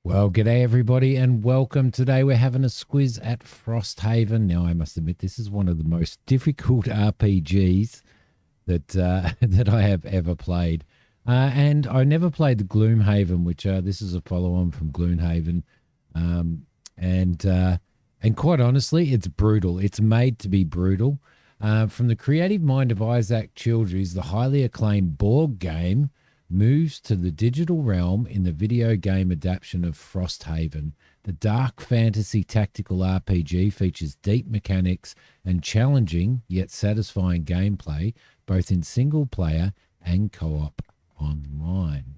Well, g'day everybody, and welcome. Today we're having a squiz at Frosthaven. Now, I must admit, this is one of the most difficult RPGs that that I have ever played, and I never played the Gloomhaven, which this is a follow-on from Gloomhaven, um, and uh, and quite honestly, it's brutal. It's made to be brutal. From the creative mind of Isaac Childres, the highly acclaimed board game moves to the digital realm in the video game adaptation of Frosthaven. The dark fantasy tactical RPG features deep mechanics and challenging yet satisfying gameplay, both in single player and co op online.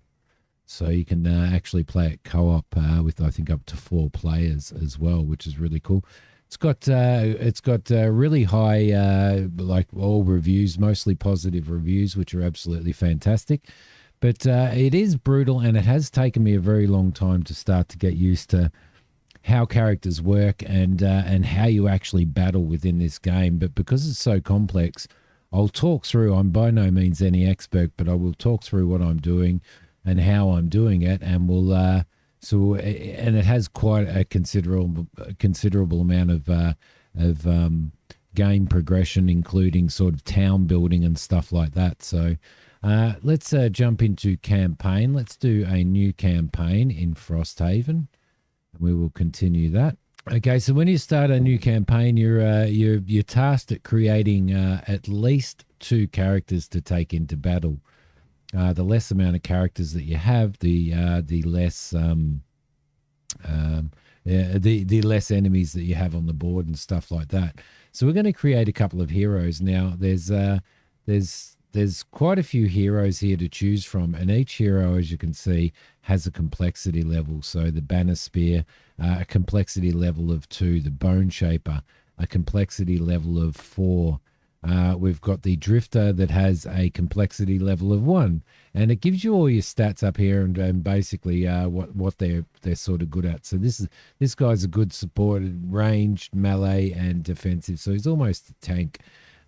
So you can actually play it co op with, I think, up to 4 players as well, which is really cool. It's got really high, like all reviews, mostly positive reviews, which are absolutely fantastic. But it is brutal, and it has taken me a very long time to start to get used to how characters work and how you actually battle within this game. But because it's so complex, I'll talk through. I'm by no means any expert, but I will talk through what I'm doing and how I'm doing it, and and it has quite a considerable amount of game progression, including sort of town building and stuff like that. So. Let's jump into campaign. Let's do a new campaign in Frosthaven. We will continue that. Okay, so when you start a new campaign, you're tasked at creating at least 2 characters to take into battle. The less amount of characters that you have, the less the less enemies that you have on the board and stuff like that. So we're going to create a couple of heroes now. There's quite a few heroes here to choose from, and each hero, as you can see, has a complexity level. So the Banner Spear, a complexity level of 2, the Bone Shaper, a complexity level of 4. We've got the Drifter that has a complexity level of 1, and it gives you all your stats up here and basically what they're sort of good at. So this guy's a good support, ranged, melee, and defensive. So he's almost a tank.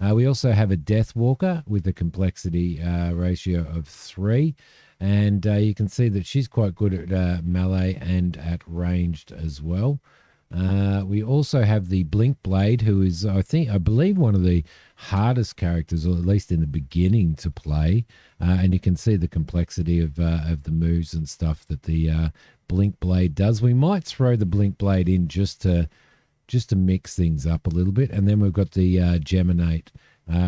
We also have a Death Walker with a complexity ratio of 3. And you can see that she's quite good at melee and at ranged as well. We also have the Blink Blade, who is, I believe, one of the hardest characters, or at least in the beginning, to play. And you can see the complexity of the moves and stuff that the Blink Blade does. We might throw the Blink Blade in just to mix things up a little bit. And then we've got the Geminate,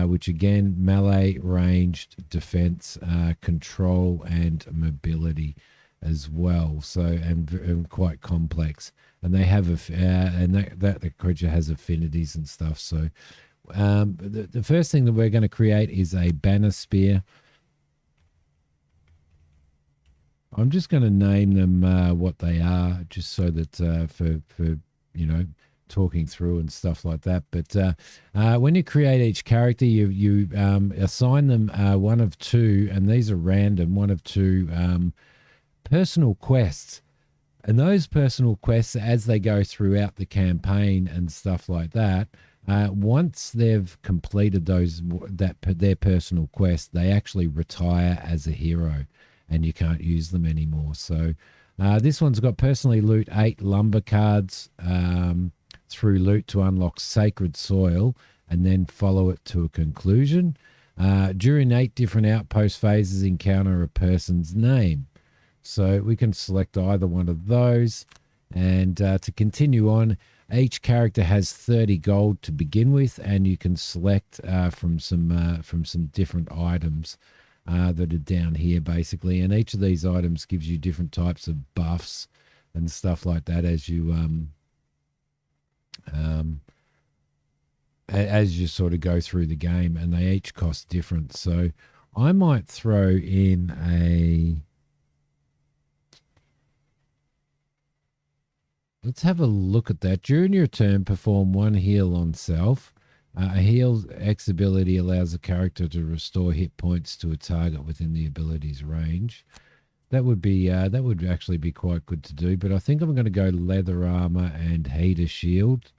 which again, melee, ranged, defense, control, and mobility as well. So, and quite complex. And they have, that the creature has affinities and stuff. So the first thing that we're going to create is a Banner Spear. I'm just going to name them what they are, just so that for talking through and stuff like that. But when you create each character, you assign them 1 of 2, and these are random, 1 of 2 personal quests. And those personal quests, as they go throughout the campaign and stuff like that, once they've completed their personal quest, they actually retire as a hero, and you can't use them anymore. So this one's got personally loot 8 lumber cards through loot to unlock sacred soil, and then follow it to a conclusion. During 8 different outpost phases, encounter a person's name. So we can select either one of those. And to continue on, each character has 30 gold to begin with, and you can select from some different items that are down here, basically. And each of these items gives you different types of buffs and stuff like that as you sort of go through the game, and they each cost different. So I might throw in let's have a look at that. During your turn, perform 1 heal on self. A heal X ability allows the character to restore hit points to a target within the ability's range. That would actually be quite good to do, but I think I'm going to go leather armor and heater shield.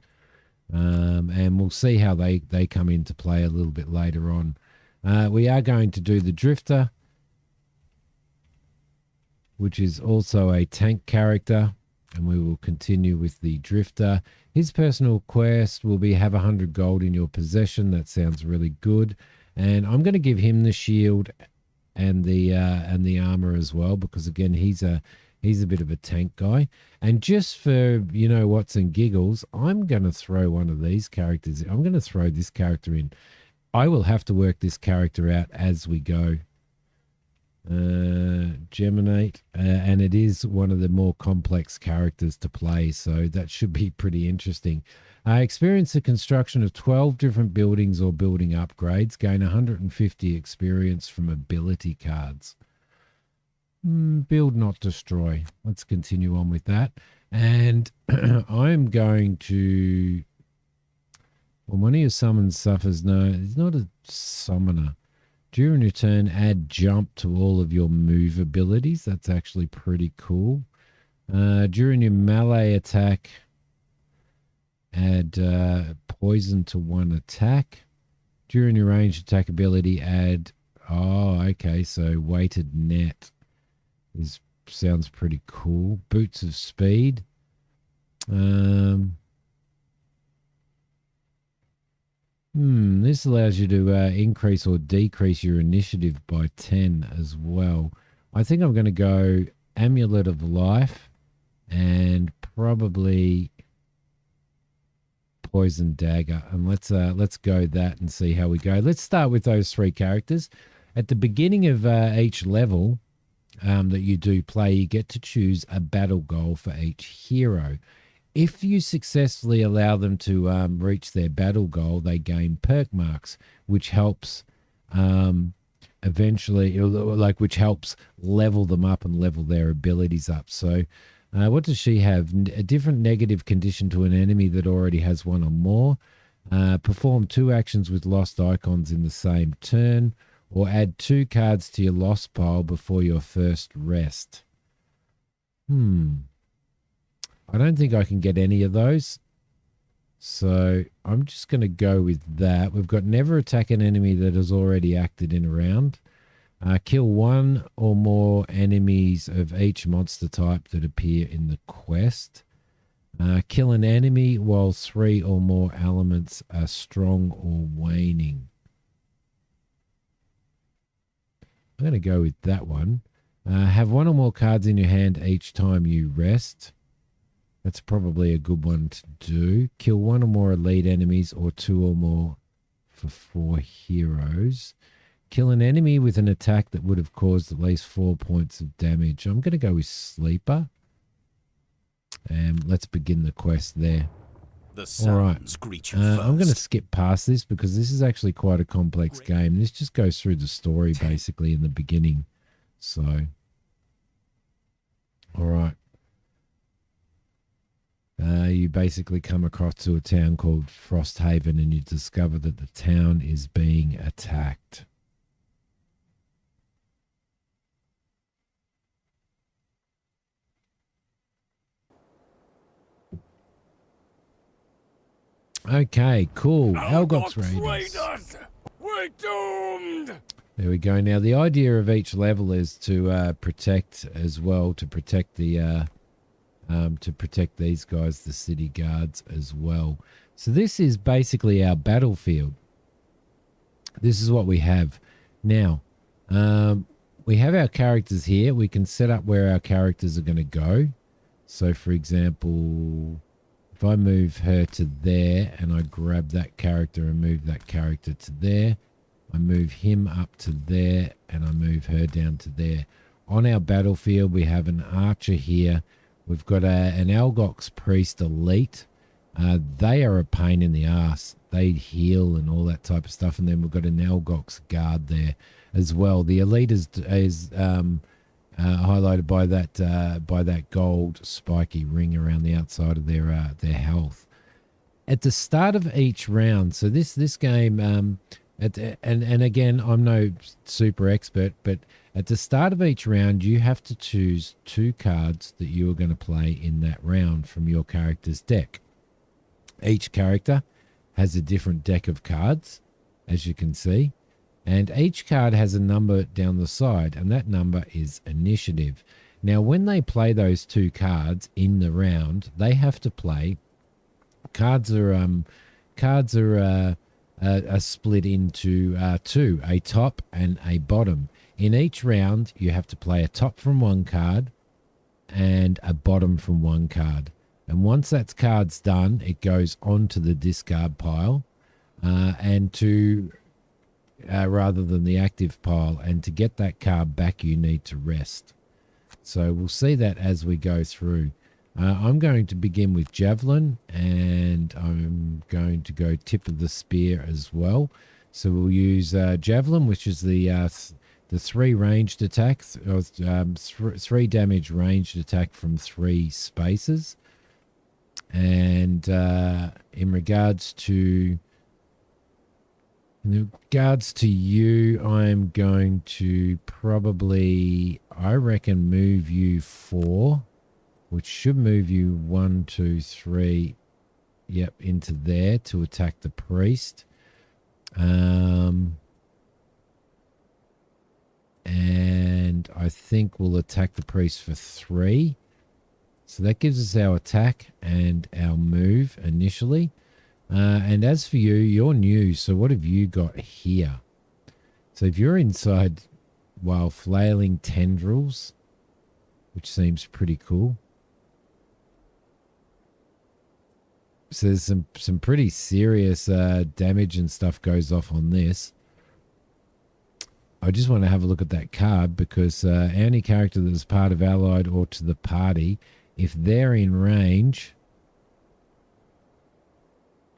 And we'll see how they come into play a little bit later on. We are going to do the Drifter, which is also a tank character. And we will continue with the drifter. His personal quest will be have 100 gold in your possession. That sounds really good. And I'm going to give him the shield and the armor as well, because again he's a bit of a tank guy. And just for what's and giggles, I'm going to throw one of these characters. I'm going to throw this character in. I will have to work this character out as we go. Geminate, and it is one of the more complex characters to play, so that should be pretty interesting. Experience the construction of 12 different buildings or building upgrades. Gain 150 experience from ability cards. Build, not destroy. Let's continue on with that. And I'm going to... When one of your summons suffers... No, he's not a summoner. During your turn, add jump to all of your move abilities. That's actually pretty cool. During your melee attack, add poison to one attack. During your ranged attack ability, add... Oh, okay, so weighted net sounds pretty cool. Boots of speed. This allows you to increase or decrease your initiative by 10 as well. I think I'm going to go Amulet of Life and probably Poison Dagger. And let's go that and see how we go. Let's start with those three characters. At the beginning of each level that you do play, you get to choose a battle goal for each hero. If you successfully allow them to reach their battle goal, they gain perk marks, which helps eventually, which helps level them up and level their abilities up. So what does she have? A different negative condition to an enemy that already has one or more. Perform 2 actions with lost icons in the same turn, or add 2 cards to your lost pile before your first rest. I don't think I can get any of those. So I'm just going to go with that. We've got never attack an enemy that has already acted in a round. Kill 1 or more enemies of each monster type that appear in the quest. Kill an enemy while 3 or more elements are strong or waning. I'm going to go with that one. Have 1 or more cards in your hand each time you rest. That's probably a good one to do. Kill 1 or more elite enemies or 2 or more for 4 heroes. Kill an enemy with an attack that would have caused at least 4 points of damage. I'm going to go with Sleeper. And let's begin the quest there. All right. I'm going to skip past this because this is actually quite a complex game. This just goes through the story basically in the beginning. So, all right. You basically come across to a town called Frosthaven and you discover that the town is being attacked. Okay, cool. Algox Raiders. We're doomed. There we go. Now, the idea of each level is to protect as well, to protect the... to protect these guys, the city guards as well. So this is basically our battlefield. This is what we have. Now, we have our characters here. We can set up where our characters are going to go. So, for example, if I move her to there and I grab that character and move that character to there, I move him up to there and I move her down to there. On our battlefield, we have an archer here. We've got an Algox Priest Elite. They are a pain in the ass. They heal and all that type of stuff. And then we've got an Algox Guard there as well. The Elite is highlighted by that gold spiky ring around the outside of their health. At the start of each round, so this game, and again, I'm no super expert, but at the start of each round, you have to choose 2 cards that you are going to play in that round from your character's deck. Each character has a different deck of cards, as you can see, and each card has a number down the side, and that number is initiative. Now, when they play those 2 cards in the round, they have to play. Cards are split into 2, a top and a bottom. In each round, you have to play a top from one card and a bottom from one card. And once that card's done, it goes onto the discard pile, rather than the active pile. And to get that card back, you need to rest. So we'll see that as we go through. I'm going to begin with Javelin, and I'm going to go tip of the spear as well. So we'll use Javelin, which is the 3 ranged attacks, 3 damage ranged attack from 3 spaces. And in regards to you, I'm going to probably, I reckon, move you 4, which should move you 1, 2, 3, yep, into there to attack the priest. And I think we'll attack the priest for 3. So that gives us our attack and our move initially. And as for you, you're new. So what have you got here? So if you're inside while flailing tendrils, which seems pretty cool. So there's some pretty serious damage and stuff goes off on this. I just want to have a look at that card because any character that is part of allied or to the party, if they're in range,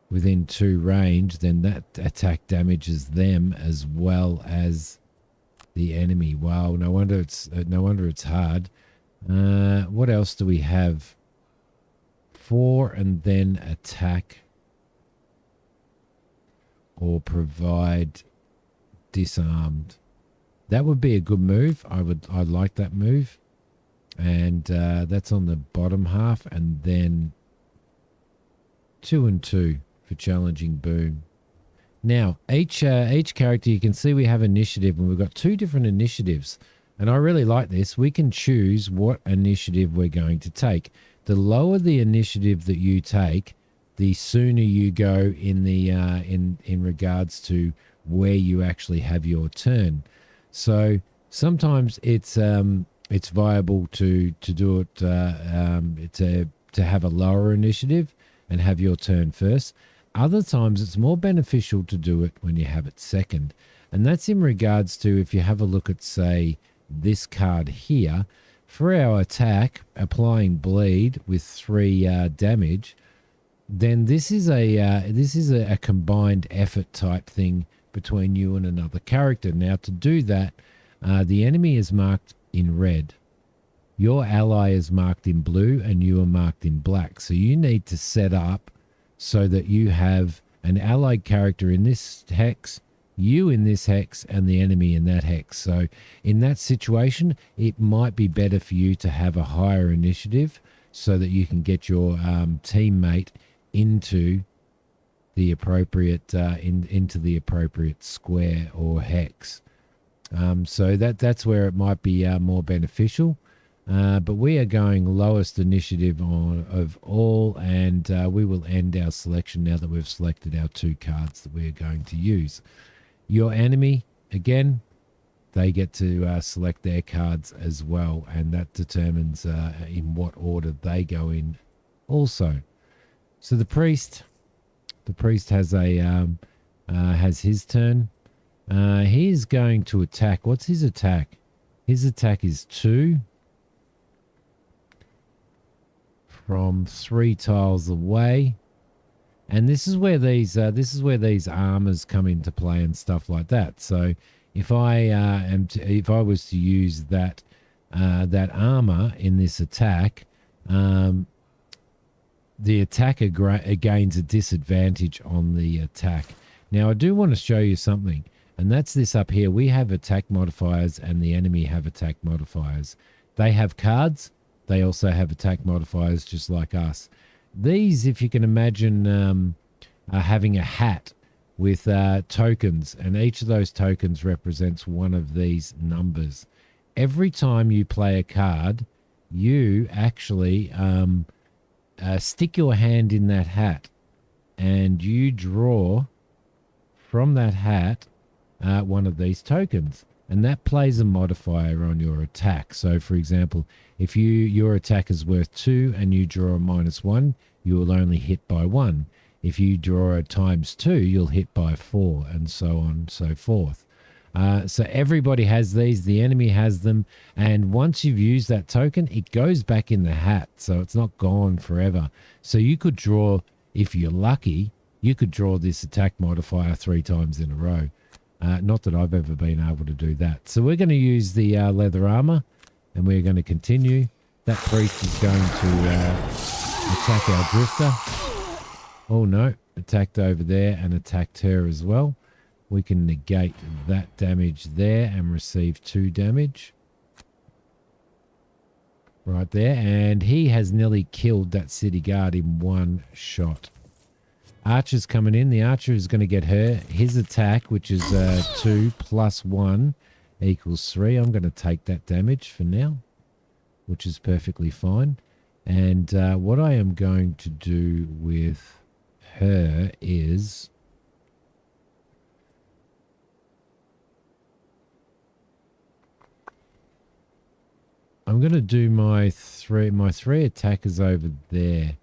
within 2 range, then that attack damages them as well as the enemy. Wow, no wonder it's hard. What else do we have? 4 and then attack or provide disarmed. That would be a good move. I'd like that move. And that's on the bottom half, and then 2 and 2 for challenging boom. Now, each character, you can see we have initiative, and we've got 2 different initiatives. And I really like this. We can choose what initiative we're going to take. The lower the initiative that you take, the sooner you go in the in regards to where you actually have your turn. So sometimes it's viable to do it to have a lower initiative and have your turn first. Other times it's more beneficial to do it when you have it second. And that's in regards to if you have a look at, say, this card here. For our attack, applying bleed with 3 damage, then this is a combined effort type thing between you and another character. Now, to do that, the enemy is marked in red. Your ally is marked in blue and you are marked in black. So you need to set up so that you have an allied character in this hex, you in this hex, and the enemy in that hex. So in that situation, it might be better for you to have a higher initiative so that you can get your teammate into the appropriate into the appropriate square or hex. So that's where it might be more beneficial. But we are going lowest initiative of all, and we will end our selection now that we've selected our 2 cards that we are going to use. Your enemy, again, they get to select their cards as well, and that determines in what order they go in also. So the priest has has his turn. He is going to attack. What's his attack? His attack is 2 from 3 tiles away. And this is where these armors come into play and stuff like that. So if I was to use that armor in this attack, the attacker gains a disadvantage on the attack. Now I do want to show you something, and that's this up here. We have attack modifiers and the enemy have attack modifiers. They have cards. They also have attack modifiers just like us. These, if you can imagine, are having a hat with tokens, and each of those tokens represents one of these numbers. Every time you play a card, you actually stick your hand in that hat and you draw from that hat one of these tokens. And that plays a modifier on your attack. So, for example, if your attack is worth 2 and you draw a -1, you will only hit by 1. If you draw a ×2, you'll hit by 4, and so on and so forth. So everybody has these. The enemy has them. And once you've used that token, it goes back in the hat. So it's not gone forever. So you could draw, if you're lucky, you could draw this attack modifier 3 times in a row. Not that I've ever been able to do that. So we're going to use the leather armor, and we're going to continue. That priest is going to attack our drifter. Oh no, attacked over there and attacked her as well. We can negate that damage there and receive 2 damage. Right there. And he has nearly killed that city guard in 1 shot. Archer's coming in. The archer is going to get his attack, which is 2 + 1 = 3. I'm going to take that damage for now, which is perfectly fine. And what I am going to do with her is I'm going to do my three attackers over there.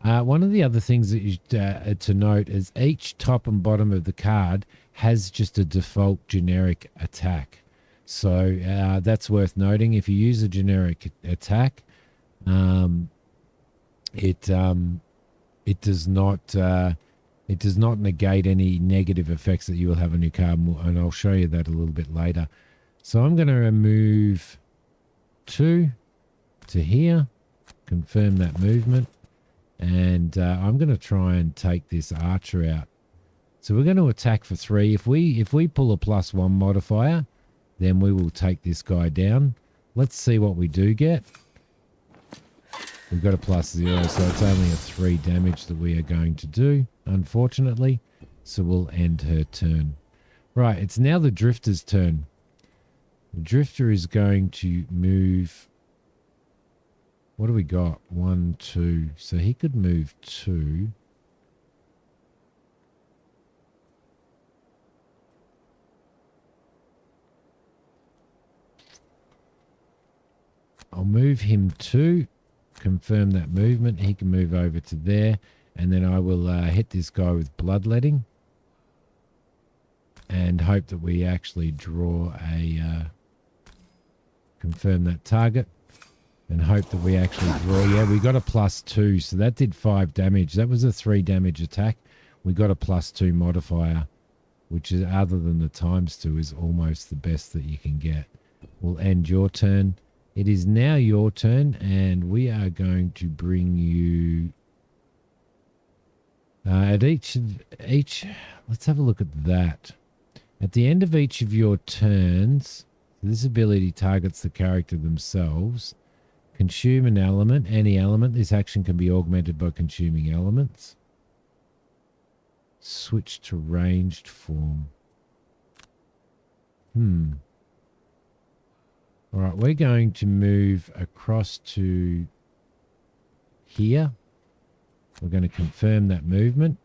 One of the other things that you to note is each top and bottom of the card has just a default generic attack. So that's worth noting. If you use a generic attack, it does not negate any negative effects that you will have on your card, and I'll show you that a little bit later. So I'm going to remove 2 to here, confirm that movement. And I'm going to try and take this archer out. So we're going to attack for 3. If we pull a +1 modifier, then we will take this guy down. Let's see what we do get. We've got a +0, so it's only a 3 damage that we are going to do, unfortunately. So we'll end her turn. Right, it's now the drifter's turn. The drifter is going to move. What do we got? 1, 2. So he could move 2. I'll move him 2. Confirm that movement. He can move over to there. And then I will hit this guy with bloodletting. And hope that we actually draw a... confirm that target. And hope that we actually draw. Yeah, we got a +2, so that did 5 damage. That was a 3 damage attack. We got a +2 modifier, which is, other than the ×2, is almost the best that you can get. We'll end your turn. It is now your turn, and we are going to bring you at each. Let's have a look at that. At the end of each of your turns, this ability targets the character themselves. Consume an element, any element. This action can be augmented by consuming elements. Switch to ranged form. All right, we're going to move across to here. We're going to confirm that movement.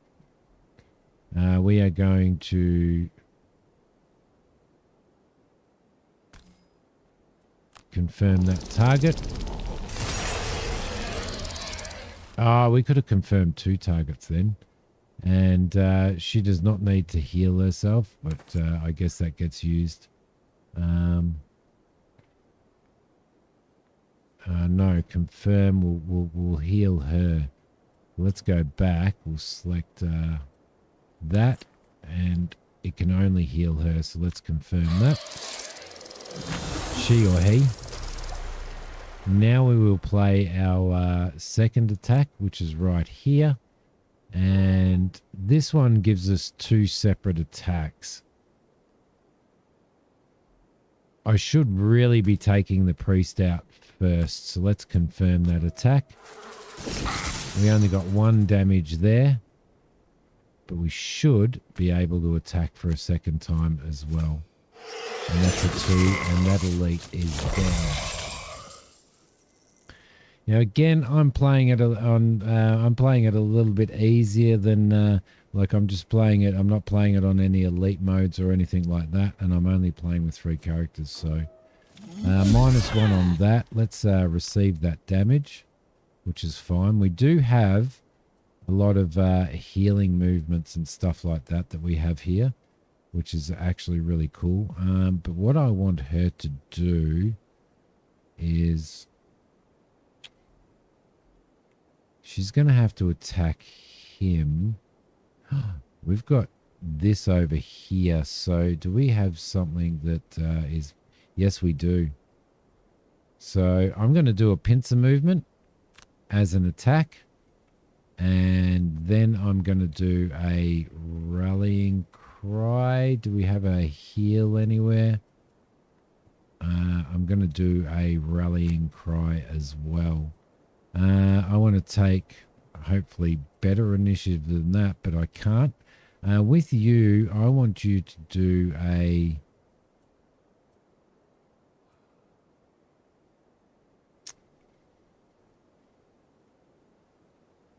We are going to confirm that target. We could have confirmed 2 targets then. And she does not need to heal herself, but I guess that gets used. No, confirm. We'll heal her. Let's go back. We'll select that, and it can only heal her. So let's confirm that. She or he. Now we will play our second attack, which is right here. And this one gives us 2 separate attacks. I should really be taking the priest out first. So let's confirm that attack. We only got 1 damage there. But we should be able to attack for a second time as well. And that's a 2, and that elite is down. Now again, I'm playing it I'm playing it a little bit easier than like I'm just playing it. I'm not playing it on any elite modes or anything like that, and I'm only playing with 3 characters. So -1 on that. Let's receive that damage, which is fine. We do have a lot of healing movements and stuff like that we have here, which is actually really cool. But what I want her to do is she's going to have to attack him. We've got this over here. So do we have something that is... Yes, we do. So I'm going to do a pincer movement as an attack. And then I'm going to do a rallying cry. Do we have a heal anywhere? I'm going to do a rallying cry as well. I want to take hopefully better initiative than that, but I can't. With you, I want you to do a...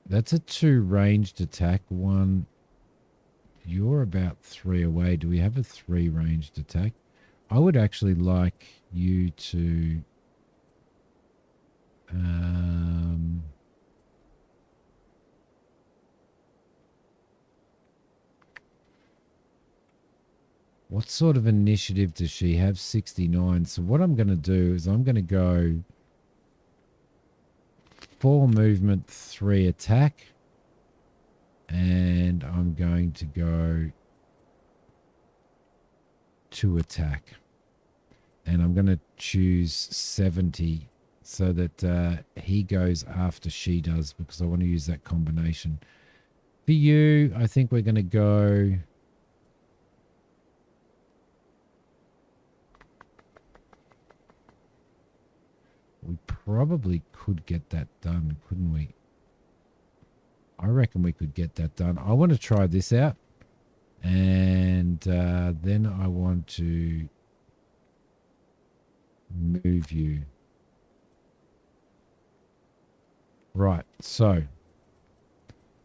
That's a 2 ranged attack. 1, you're about 3 away. Do we have a 3 ranged attack? I would actually like you to... what sort of initiative does she have? 69. So what I'm going to do is I'm going to go 4 movement, 3 attack. And I'm going to go 2 attack. And I'm going to choose 70 so that he goes after she does, because I want to use that combination. For you, I think we're going to go... We probably could get that done, couldn't we? I reckon we could get that done. I want to try this out. And then I want to move you. Right, so.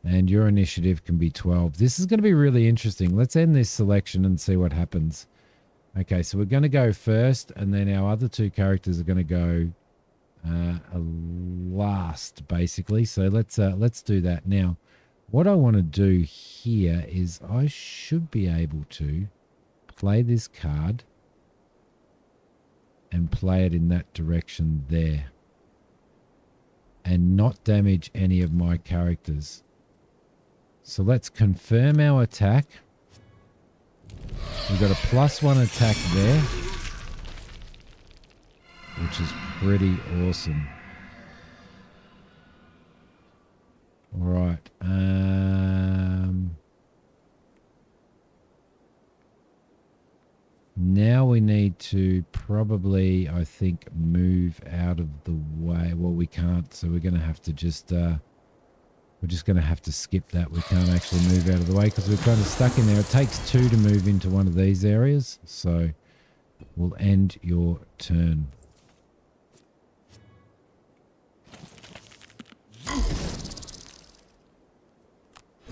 And your initiative can be 12. This is going to be really interesting. Let's end this selection and see what happens. Okay, so we're going to go first, and then our other 2 characters are going to go last, basically. So let's do that. Now, what I want to do here is I should be able to play this card and play it in that direction there and not damage any of my characters. So let's confirm our attack. We've got a +1 attack there, which is pretty awesome. All right. Now we need to probably, I think, move out of the way. Well, we can't, so we're going to have to just... we're just going to have to skip that. We can't actually move out of the way because we're kind of stuck in there. It takes 2 to move into one of these areas. So we'll end your turn.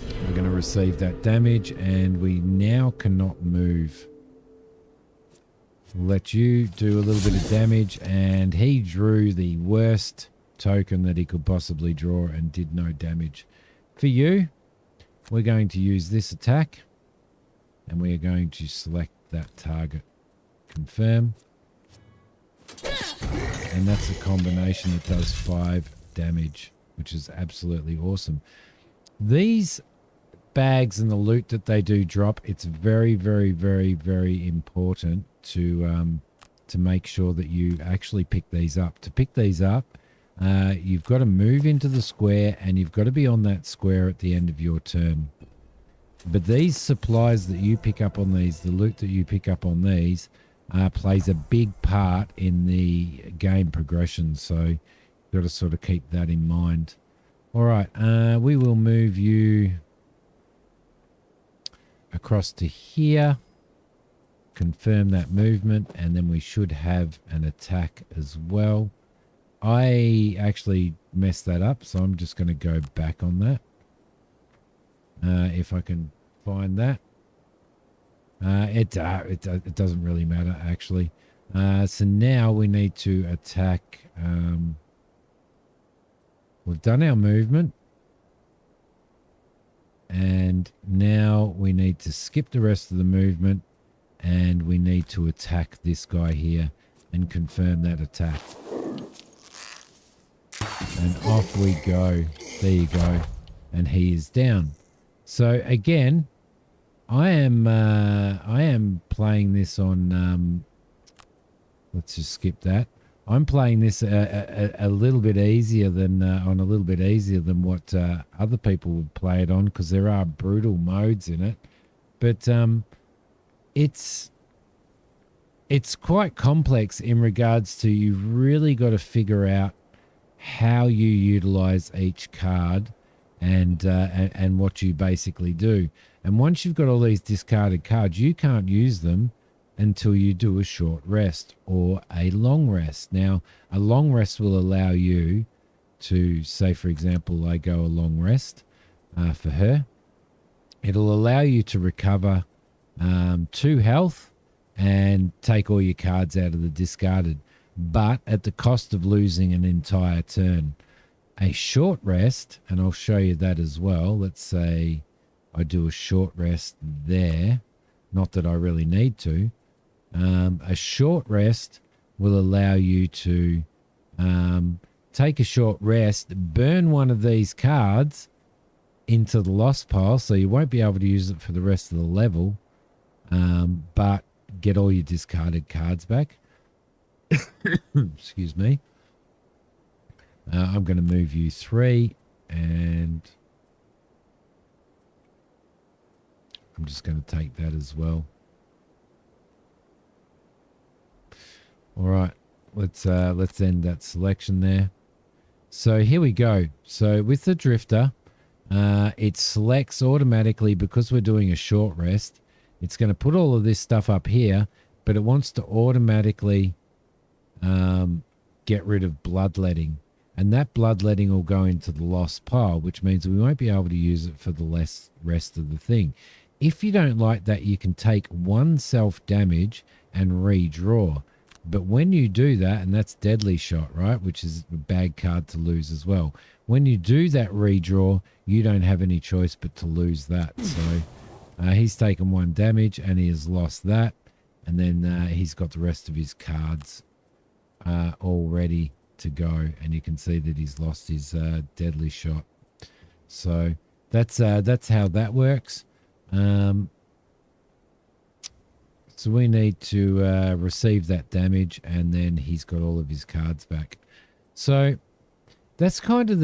We're going to receive that damage, and we now cannot move. We'll let you do a little bit of damage, and he drew the worst token that he could possibly draw and did no damage. For you, we're going to use this attack, and we are going to select that target. Confirm. And that's a combination that does 5 damage, which is absolutely awesome. These bags and the loot that they do drop, it's very, very, very, very important to make sure that you actually pick these up. To pick these up, you've got to move into the square, and you've got to be on that square at the end of your turn. But these supplies that you pick up on these, the loot that you pick up on these, plays a big part in the game progression. So you've got to sort of keep that in mind. All right, we will move you across to here. Confirm that movement, and then we should have an attack as well. I actually messed that up, so I'm just going to go back on that. If I can find that. It doesn't really matter, actually. So now we need to attack. We've done our movement. And now we need to skip the rest of the movement. And we need to attack this guy here and confirm that attack. And off we go. There you go. And he is down. So again, I am playing this on. Let's just skip that. I'm playing this a little bit easier than what other people would play it on, because there are brutal modes in it. But it's quite complex in regards to, you've really got to figure out how you utilize each card and what you basically do. And once you've got all these discarded cards, you can't use them until you do a short rest or a long rest. Now, a long rest will allow you to, say, for example, I go a long rest for her. It'll allow you to recover 2 health and take all your cards out of the discarded, but at the cost of losing an entire turn. A short rest, and I'll show you that as well. Let's say I do a short rest there. Not that I really need to. A short rest will allow you to take a short rest, burn one of these cards into the lost pile, so you won't be able to use it for the rest of the level, but get all your discarded cards back. Excuse me. I'm going to move you 3, and I'm just going to take that as well. All right, let's end that selection there. So here we go. So with the drifter, it selects automatically, because we're doing a short rest. It's going to put all of this stuff up here, but it wants to automatically get rid of bloodletting. And that bloodletting will go into the lost pile, which means we won't be able to use it for the rest of the thing. If you don't like that, you can take 1 self-damage and redraw. But when you do that, and that's deadly shot, right, which is a bad card to lose as well. When you do that redraw, you don't have any choice but to lose that. So he's taken 1 damage and he has lost that. And then he's got the rest of his cards all ready to go, and you can see that he's lost his deadly shot. So that's how that works. So we need to receive that damage, and then he's got all of his cards back. So that's kind of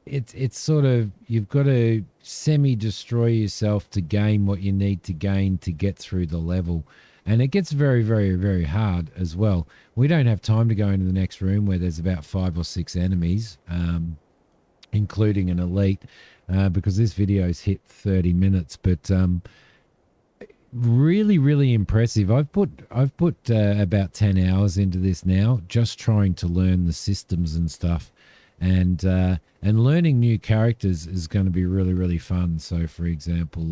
it's sort of, you've got to semi-destroy yourself to gain what you need to gain to get through the level. And it gets very, very, very hard as well. We don't have time to go into the next room where there's about 5 or 6 enemies, including an elite, because this video's hit 30 minutes. But really, really impressive. I've put about 10 hours into this now, just trying to learn the systems and stuff. And learning new characters is going to be really, really fun. So, for example,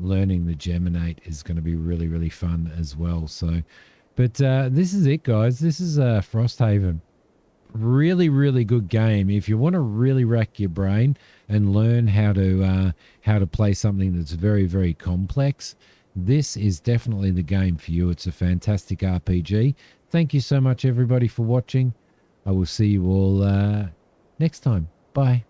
learning the Geminate is going to be really, really fun as well. So, but this is it, guys. This is Frosthaven. Really, really good game. If you want to really rack your brain and learn how to play something that's very, very complex, this is definitely the game for you. It's a fantastic RPG. Thank you so much, everybody, for watching. I will see you all next time. Bye.